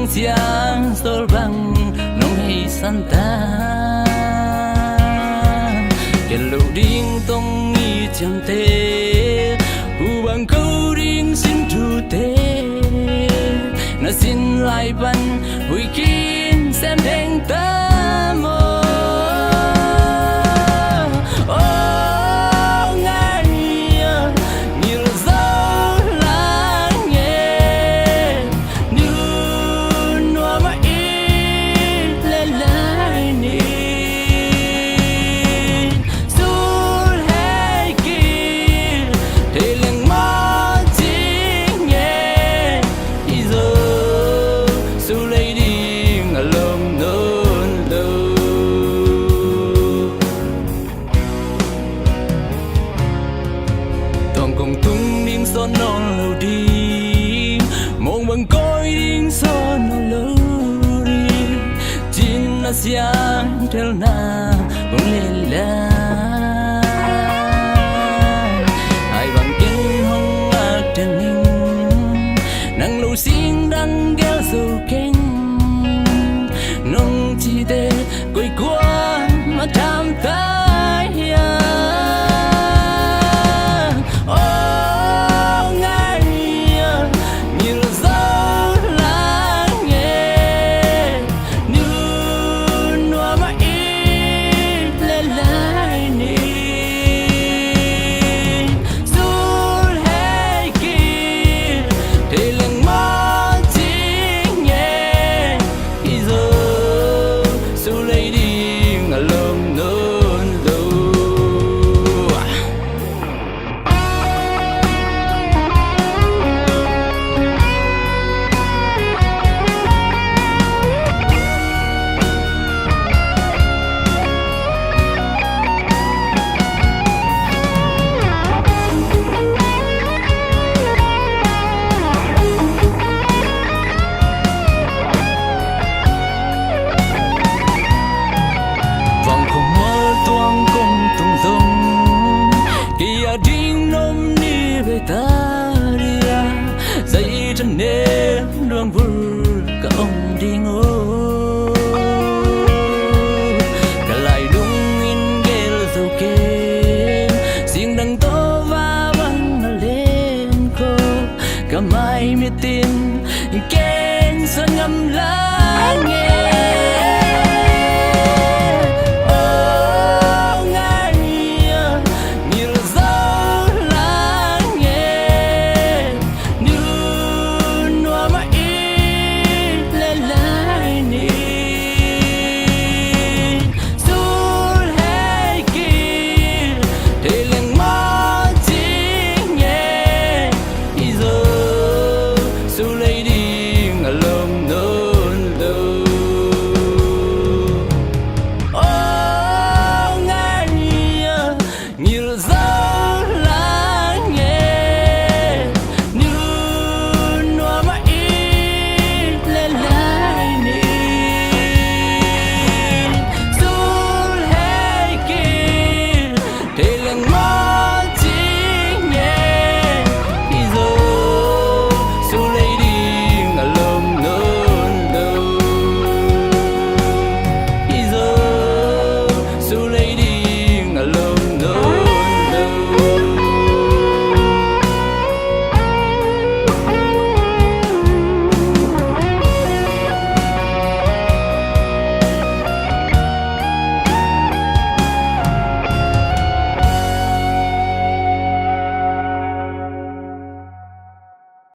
nang siang sol bang nong hay santa ke lu ding tong ni chang te hu bang câu ding xin thu te na xin lai ban hui kin xem theng ta mo cùng tung điên son non lâu đi mong bằng coi điên son non lâu đi chín là xiang theo na bông lên la hai bằng kinh hông ác trên ninh nắng lâu xin đang kéo dầu kênh nông chi tê quay qua mà tham ta điên nôm đi về ta đi dây chân nếp đường vui cả ông đi ngô cả lại đúng in ghê dầu kê riêng đằng to và văng lên cô cả mai miệt tin kênh sơn ngâm lá nghe